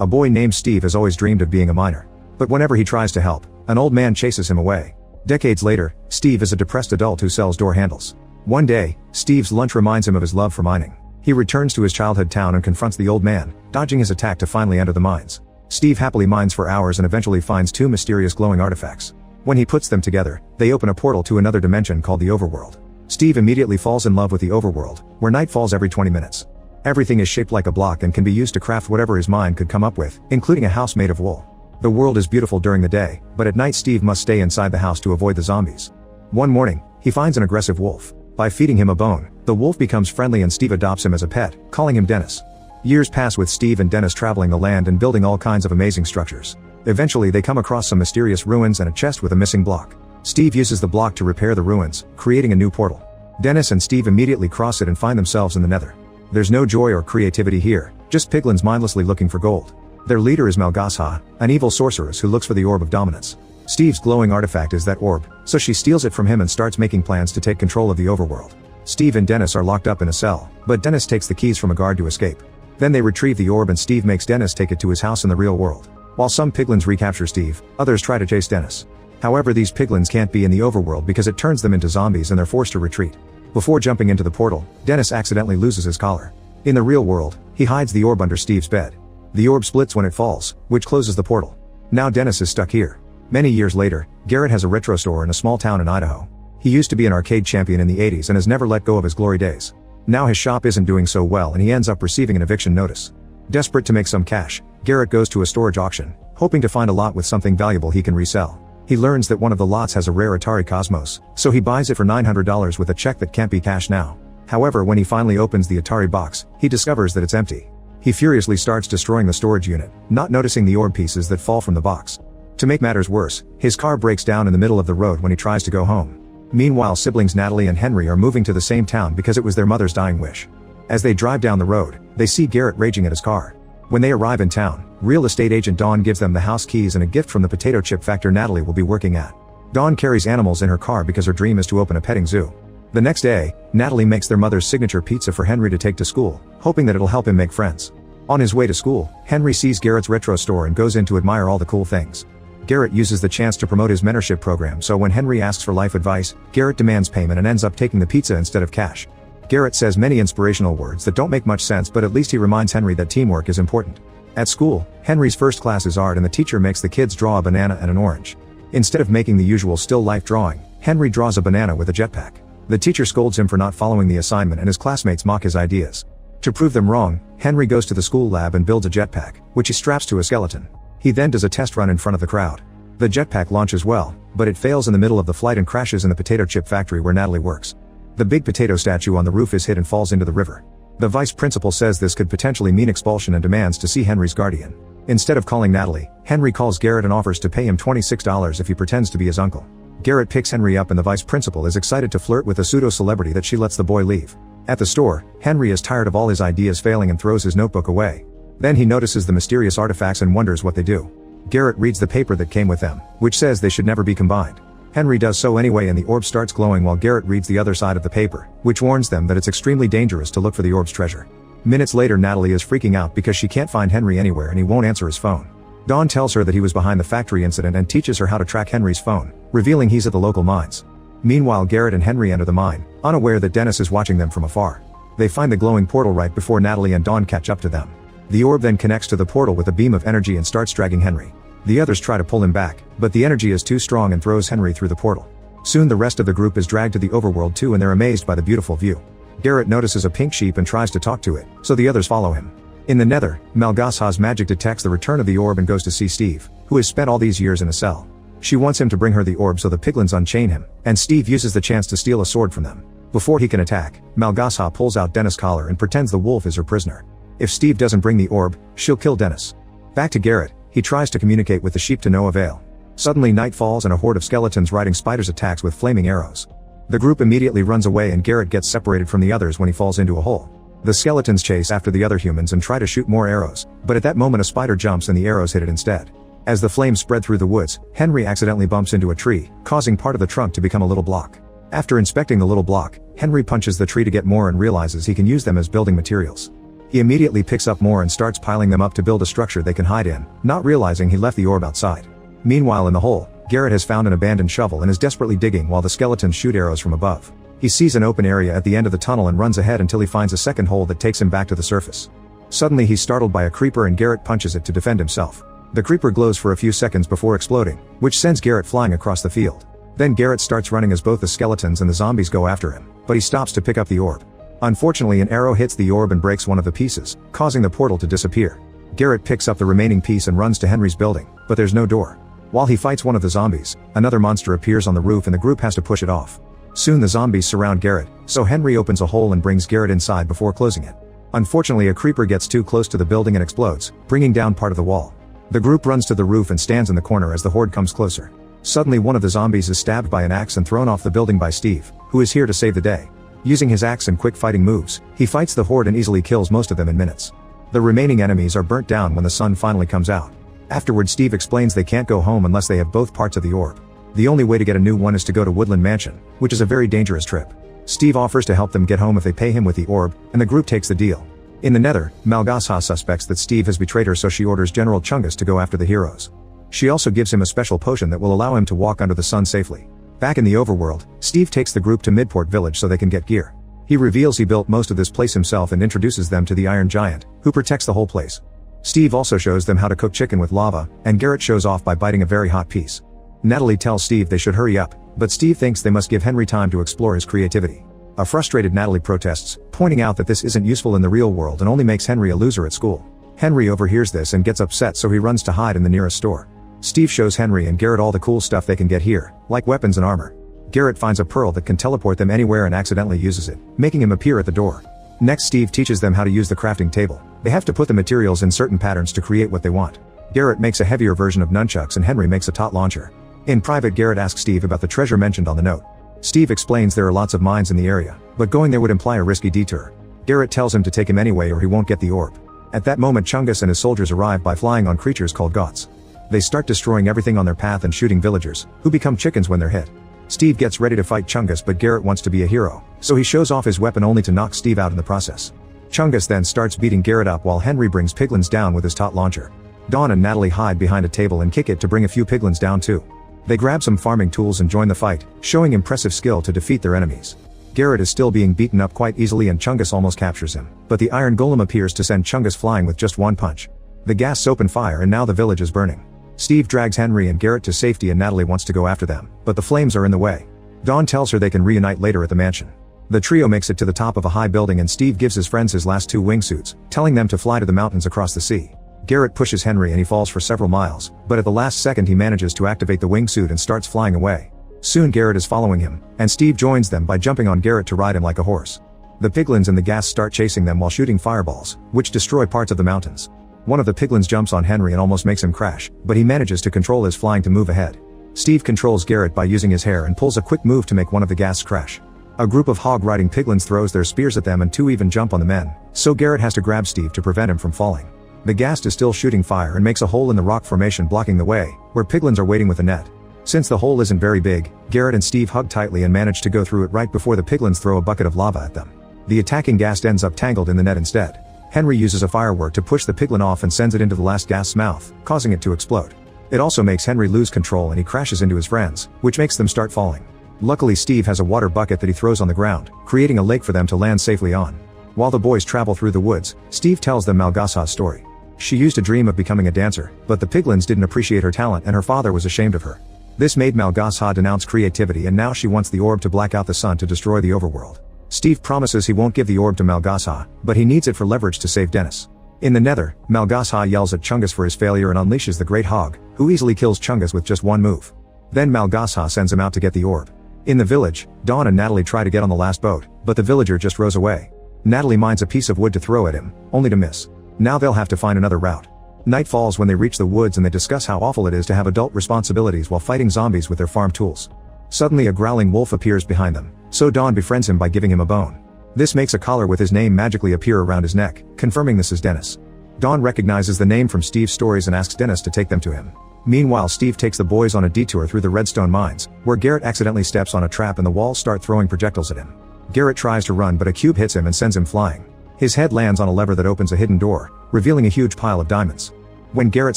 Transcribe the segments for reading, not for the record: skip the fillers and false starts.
A boy named Steve has always dreamed of being a miner. But whenever he tries to help, an old man chases him away. Decades later, Steve is a depressed adult who sells door handles. One day, Steve's lunch reminds him of his love for mining. He returns to his childhood town and confronts the old man, dodging his attack to finally enter the mines. Steve happily mines for hours and eventually finds two mysterious glowing artifacts. When he puts them together, they open a portal to another dimension called the overworld. Steve immediately falls in love with the overworld, where night falls every 20 minutes. Everything is shaped like a block and can be used to craft whatever his mind could come up with, including a house made of wool. The world is beautiful during the day, but at night Steve must stay inside the house to avoid the zombies. One morning, he finds an aggressive wolf. By feeding him a bone, the wolf becomes friendly and Steve adopts him as a pet, calling him Dennis. Years pass with Steve and Dennis traveling the land and building all kinds of amazing structures. Eventually they come across some mysterious ruins and a chest with a missing block. Steve uses the block to repair the ruins, creating a new portal. Dennis and Steve immediately cross it and find themselves in the Nether. There's no joy or creativity here, just piglins mindlessly looking for gold. Their leader is Malgasha, an evil sorceress who looks for the orb of dominance. Steve's glowing artifact is that orb, so she steals it from him and starts making plans to take control of the overworld. Steve and Dennis are locked up in a cell, but Dennis takes the keys from a guard to escape. Then they retrieve the orb and Steve makes Dennis take it to his house in the real world. While some piglins recapture Steve, others try to chase Dennis. However, these piglins can't be in the overworld because it turns them into zombies and they're forced to retreat. Before jumping into the portal, Dennis accidentally loses his collar. In the real world, he hides the orb under Steve's bed. The orb splits when it falls, which closes the portal. Now Dennis is stuck here. Many years later, Garrett has a retro store in a small town in Idaho. He used to be an arcade champion in the 80s and has never let go of his glory days. Now his shop isn't doing so well and he ends up receiving an eviction notice. Desperate to make some cash, Garrett goes to a storage auction, hoping to find a lot with something valuable he can resell. He learns that one of the lots has a rare Atari Cosmos, so he buys it for $900 with a check that can't be cashed now. However, when he finally opens the Atari box, he discovers that it's empty. He furiously starts destroying the storage unit, not noticing the orb pieces that fall from the box. To make matters worse, his car breaks down in the middle of the road when he tries to go home. Meanwhile, siblings Natalie and Henry are moving to the same town because it was their mother's dying wish. As they drive down the road, they see Garrett raging at his car. When they arrive in town, real estate agent Dawn gives them the house keys and a gift from the potato chip factory Natalie will be working at. Dawn carries animals in her car because her dream is to open a petting zoo. The next day, Natalie makes their mother's signature pizza for Henry to take to school, hoping that it'll help him make friends. On his way to school, Henry sees Garrett's retro store and goes in to admire all the cool things. Garrett uses the chance to promote his mentorship program, so when Henry asks for life advice, Garrett demands payment and ends up taking the pizza instead of cash. Garrett says many inspirational words that don't make much sense, but at least he reminds Henry that teamwork is important. At school, Henry's first class is art and the teacher makes the kids draw a banana and an orange. Instead of making the usual still life drawing, Henry draws a banana with a jetpack. The teacher scolds him for not following the assignment and his classmates mock his ideas. To prove them wrong, Henry goes to the school lab and builds a jetpack, which he straps to a skeleton. He then does a test run in front of the crowd. The jetpack launches well, but it fails in the middle of the flight and crashes in the potato chip factory where Natalie works. The big potato statue on the roof is hit and falls into the river. The vice principal says this could potentially mean expulsion and demands to see Henry's guardian. Instead of calling Natalie, Henry calls Garrett and offers to pay him $26 if he pretends to be his uncle. Garrett picks Henry up and the vice principal is excited to flirt with a pseudo-celebrity that she lets the boy leave. At the store, Henry is tired of all his ideas failing and throws his notebook away. Then he notices the mysterious artifacts and wonders what they do. Garrett reads the paper that came with them, which says they should never be combined. Henry does so anyway and the orb starts glowing while Garrett reads the other side of the paper, which warns them that it's extremely dangerous to look for the orb's treasure. Minutes later, Natalie is freaking out because she can't find Henry anywhere and he won't answer his phone. Dawn tells her that he was behind the factory incident and teaches her how to track Henry's phone, revealing he's at the local mines. Meanwhile, Garrett and Henry enter the mine, unaware that Dennis is watching them from afar. They find the glowing portal right before Natalie and Dawn catch up to them. The orb then connects to the portal with a beam of energy and starts dragging Henry. The others try to pull him back, but the energy is too strong and throws Henry through the portal. Soon the rest of the group is dragged to the overworld too and they're amazed by the beautiful view. Garrett notices a pink sheep and tries to talk to it, so the others follow him. In the Nether, Malgasha's magic detects the return of the orb and goes to see Steve, who has spent all these years in a cell. She wants him to bring her the orb so the piglins unchain him, and Steve uses the chance to steal a sword from them. Before he can attack, Malgasha pulls out Dennis' collar and pretends the wolf is her prisoner. If Steve doesn't bring the orb, she'll kill Dennis. Back to Garrett, he tries to communicate with the sheep to no avail. Suddenly night falls and a horde of skeletons riding spiders attacks with flaming arrows. The group immediately runs away and Garrett gets separated from the others when he falls into a hole. The skeletons chase after the other humans and try to shoot more arrows, but at that moment a spider jumps and the arrows hit it instead. As the flames spread through the woods, Henry accidentally bumps into a tree, causing part of the trunk to become a little block. After inspecting the little block, Henry punches the tree to get more and realizes he can use them as building materials. He immediately picks up more and starts piling them up to build a structure they can hide in, not realizing he left the orb outside. Meanwhile in the hole, Garrett has found an abandoned shovel and is desperately digging while the skeletons shoot arrows from above. He sees an open area at the end of the tunnel and runs ahead until he finds a second hole that takes him back to the surface. Suddenly he's startled by a creeper and Garrett punches it to defend himself. The creeper glows for a few seconds before exploding, which sends Garrett flying across the field. Then Garrett starts running as both the skeletons and the zombies go after him, but he stops to pick up the orb. Unfortunately an arrow hits the orb and breaks one of the pieces, causing the portal to disappear. Garrett picks up the remaining piece and runs to Henry's building, but there's no door. While he fights one of the zombies, another monster appears on the roof and the group has to push it off. Soon the zombies surround Garrett, so Henry opens a hole and brings Garrett inside before closing it. Unfortunately a creeper gets too close to the building and explodes, bringing down part of the wall. The group runs to the roof and stands in the corner as the horde comes closer. Suddenly one of the zombies is stabbed by an axe and thrown off the building by Steve, who is here to save the day. Using his axe and quick fighting moves, he fights the horde and easily kills most of them in minutes. The remaining enemies are burnt down when the sun finally comes out. Afterward Steve explains they can't go home unless they have both parts of the orb. The only way to get a new one is to go to Woodland Mansion, which is a very dangerous trip. Steve offers to help them get home if they pay him with the orb, and the group takes the deal. In the Nether, Malgasa suspects that Steve has betrayed her, so she orders General Chungus to go after the heroes. She also gives him a special potion that will allow him to walk under the sun safely. Back in the overworld, Steve takes the group to Midport Village so they can get gear. He reveals he built most of this place himself and introduces them to the Iron Giant, who protects the whole place. Steve also shows them how to cook chicken with lava, and Garrett shows off by biting a very hot piece. Natalie tells Steve they should hurry up, but Steve thinks they must give Henry time to explore his creativity. A frustrated Natalie protests, pointing out that this isn't useful in the real world and only makes Henry a loser at school. Henry overhears this and gets upset, so he runs to hide in the nearest store. Steve shows Henry and Garrett all the cool stuff they can get here, like weapons and armor. Garrett finds a pearl that can teleport them anywhere and accidentally uses it, making him appear at the door. Next Steve teaches them how to use the crafting table. They have to put the materials in certain patterns to create what they want. Garrett makes a heavier version of nunchucks and Henry makes a tot launcher. In private Garrett asks Steve about the treasure mentioned on the note. Steve explains there are lots of mines in the area, but going there would imply a risky detour. Garrett tells him to take him anyway or he won't get the orb. At that moment Chungus and his soldiers arrive by flying on creatures called gots. They start destroying everything on their path and shooting villagers, who become chickens when they're hit. Steve gets ready to fight Chungus, but Garrett wants to be a hero, so he shows off his weapon only to knock Steve out in the process. Chungus then starts beating Garrett up while Henry brings piglins down with his tot launcher. Dawn and Natalie hide behind a table and kick it to bring a few piglins down too. They grab some farming tools and join the fight, showing impressive skill to defeat their enemies. Garrett is still being beaten up quite easily and Chungus almost captures him, but the iron golem appears to send Chungus flying with just one punch. The ghasts open fire and now the village is burning. Steve drags Henry and Garrett to safety and Natalie wants to go after them, but the flames are in the way. Dawn tells her they can reunite later at the mansion. The trio makes it to the top of a high building and Steve gives his friends his last two wingsuits, telling them to fly to the mountains across the sea. Garrett pushes Henry and he falls for several miles, but at the last second he manages to activate the wingsuit and starts flying away. Soon Garrett is following him, and Steve joins them by jumping on Garrett to ride him like a horse. The piglins and the ghasts start chasing them while shooting fireballs, which destroy parts of the mountains. One of the piglins jumps on Henry and almost makes him crash, but he manages to control his flying to move ahead. Steve controls Garrett by using his hair and pulls a quick move to make one of the ghasts crash. A group of hog-riding piglins throws their spears at them and two even jump on the men, so Garrett has to grab Steve to prevent him from falling. The ghast is still shooting fire and makes a hole in the rock formation blocking the way, where piglins are waiting with a net. Since the hole isn't very big, Garrett and Steve hug tightly and manage to go through it right before the piglins throw a bucket of lava at them. The attacking ghast ends up tangled in the net instead. Henry uses a firework to push the piglin off and sends it into the last ghast's mouth, causing it to explode. It also makes Henry lose control and he crashes into his friends, which makes them start falling. Luckily Steve has a water bucket that he throws on the ground, creating a lake for them to land safely on. While the boys travel through the woods, Steve tells them Malgasa's story. She used to dream of becoming a dancer, but the piglins didn't appreciate her talent and her father was ashamed of her. This made Malgasa denounce creativity and now she wants the orb to black out the sun to destroy the overworld. Steve promises he won't give the orb to Malgasa, but he needs it for leverage to save Dennis. In the Nether, Malgasa yells at Chungus for his failure and unleashes the Great Hog, who easily kills Chungus with just one move. Then Malgasa sends him out to get the orb. In the village, Dawn and Natalie try to get on the last boat, but the villager just rows away. Natalie mines a piece of wood to throw at him, only to miss. Now they'll have to find another route. Night falls when they reach the woods and they discuss how awful it is to have adult responsibilities while fighting zombies with their farm tools. Suddenly a growling wolf appears behind them, so Dawn befriends him by giving him a bone. This makes a collar with his name magically appear around his neck, confirming this is Dennis. Dawn recognizes the name from Steve's stories and asks Dennis to take them to him. Meanwhile Steve takes the boys on a detour through the redstone mines, where Garrett accidentally steps on a trap and the walls start throwing projectiles at him. Garrett tries to run but a cube hits him and sends him flying. His head lands on a lever that opens a hidden door, revealing a huge pile of diamonds. When Garrett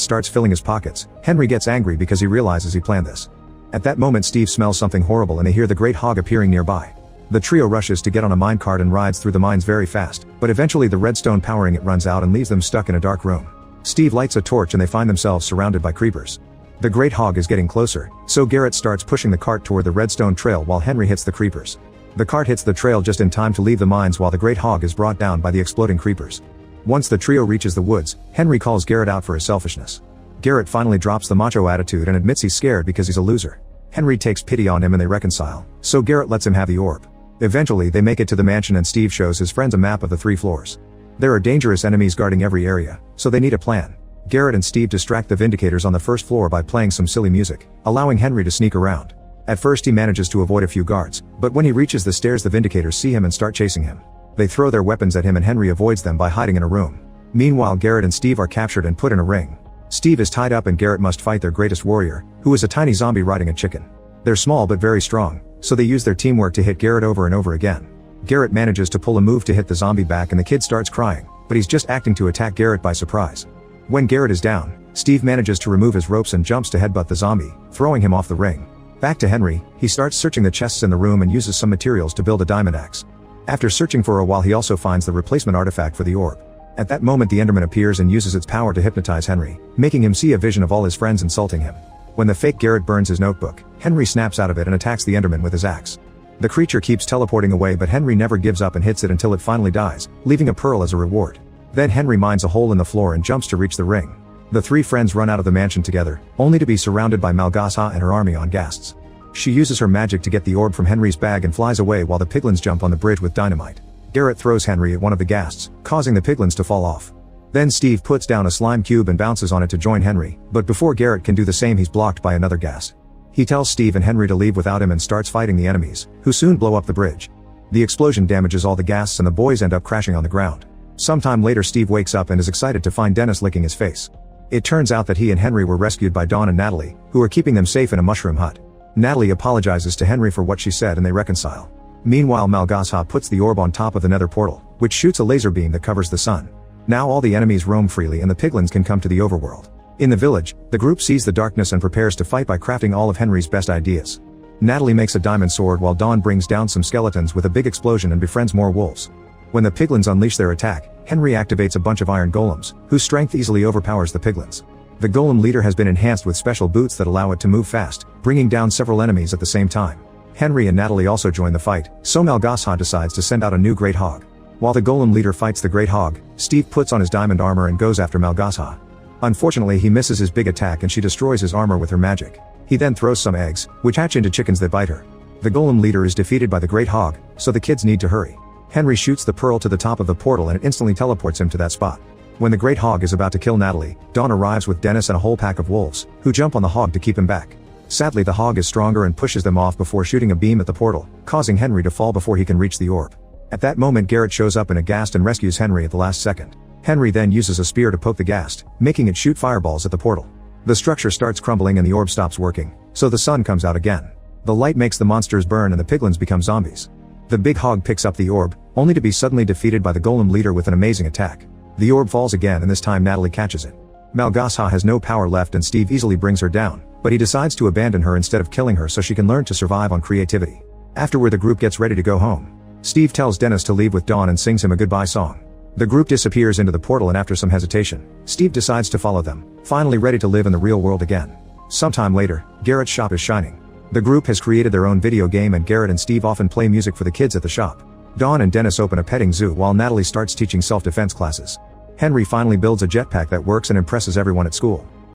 starts filling his pockets, Henry gets angry because he realizes he planned this. At that moment Steve smells something horrible and they hear the Great Hog appearing nearby. The trio rushes to get on a minecart and rides through the mines very fast, but eventually the redstone powering it runs out and leaves them stuck in a dark room. Steve lights a torch and they find themselves surrounded by creepers. The Great Hog is getting closer, so Garrett starts pushing the cart toward the redstone trail while Henry hits the creepers. The cart hits the trail just in time to leave the mines while the Great Hog is brought down by the exploding creepers. Once the trio reaches the woods, Henry calls Garrett out for his selfishness. Garrett finally drops the macho attitude and admits he's scared because he's a loser. Henry takes pity on him and they reconcile, so Garrett lets him have the orb. Eventually they make it to the mansion and Steve shows his friends a map of the 3 floors. There are dangerous enemies guarding every area, so they need a plan. Garrett and Steve distract the Vindicators on the first floor by playing some silly music, allowing Henry to sneak around. At first he manages to avoid a few guards, but when he reaches the stairs the Vindicators see him and start chasing him. They throw their weapons at him and Henry avoids them by hiding in a room. Meanwhile Garrett and Steve are captured and put in a ring. Steve is tied up and Garrett must fight their greatest warrior, who is a tiny zombie riding a chicken. They're small but very strong, so they use their teamwork to hit Garrett over and over again. Garrett manages to pull a move to hit the zombie back and the kid starts crying, but he's just acting to attack Garrett by surprise. When Garrett is down, Steve manages to remove his ropes and jumps to headbutt the zombie, throwing him off the ring. Back to Henry, he starts searching the chests in the room and uses some materials to build a diamond axe. After searching for a while he also finds the replacement artifact for the orb. At that moment the Enderman appears and uses its power to hypnotize Henry, making him see a vision of all his friends insulting him. When the fake Garrett burns his notebook, Henry snaps out of it and attacks the Enderman with his axe. The creature keeps teleporting away but Henry never gives up and hits it until it finally dies, leaving a pearl as a reward. Then Henry mines a hole in the floor and jumps to reach the ring. The 3 friends run out of the mansion together, only to be surrounded by Malgasa and her army on ghasts. She uses her magic to get the orb from Henry's bag and flies away while the piglins jump on the bridge with dynamite. Garrett throws Henry at one of the ghasts, causing the piglins to fall off. Then Steve puts down a slime cube and bounces on it to join Henry, but before Garrett can do the same he's blocked by another ghast. He tells Steve and Henry to leave without him and starts fighting the enemies, who soon blow up the bridge. The explosion damages all the ghasts and the boys end up crashing on the ground. Sometime later Steve wakes up and is excited to find Dennis licking his face. It turns out that he and Henry were rescued by Dawn and Natalie, who are keeping them safe in a mushroom hut. Natalie apologizes to Henry for what she said and they reconcile. Meanwhile Malgasa puts the orb on top of the nether portal, which shoots a laser beam that covers the sun. Now all the enemies roam freely and the piglins can come to the overworld. In the village, the group sees the darkness and prepares to fight by crafting all of Henry's best ideas. Natalie makes a diamond sword while Dawn brings down some skeletons with a big explosion and befriends more wolves. When the piglins unleash their attack, Henry activates a bunch of iron golems, whose strength easily overpowers the piglins. The golem leader has been enhanced with special boots that allow it to move fast, bringing down several enemies at the same time. Henry and Natalie also join the fight, so Malgasa decides to send out a new Great Hog. While the golem leader fights the Great Hog, Steve puts on his diamond armor and goes after Malgasa. Unfortunately he misses his big attack and she destroys his armor with her magic. He then throws some eggs, which hatch into chickens that bite her. The golem leader is defeated by the Great Hog, so the kids need to hurry. Henry shoots the pearl to the top of the portal and it instantly teleports him to that spot. When the Great Hog is about to kill Natalie, Dawn arrives with Dennis and a whole pack of wolves, who jump on the hog to keep him back. Sadly the hog is stronger and pushes them off before shooting a beam at the portal, causing Henry to fall before he can reach the orb. At that moment Garrett shows up in a ghast and rescues Henry at the last second. Henry then uses a spear to poke the ghast, making it shoot fireballs at the portal. The structure starts crumbling and the orb stops working, so the sun comes out again. The light makes the monsters burn and the piglins become zombies. The big hog picks up the orb, only to be suddenly defeated by the golem leader with an amazing attack. The orb falls again and this time Natalie catches it. Malgasa has no power left and Steve easily brings her down, but he decides to abandon her instead of killing her so she can learn to survive on creativity. Afterward the group gets ready to go home. Steve tells Dennis to leave with Dawn and sings him a goodbye song. The group disappears into the portal and after some hesitation, Steve decides to follow them, finally ready to live in the real world again. Sometime later, Garrett's shop is shining. The group has created their own video game and Garrett and Steve often play music for the kids at the shop. Dawn and Dennis open a petting zoo while Natalie starts teaching self-defense classes. Henry finally builds a jetpack that works and impresses everyone at school.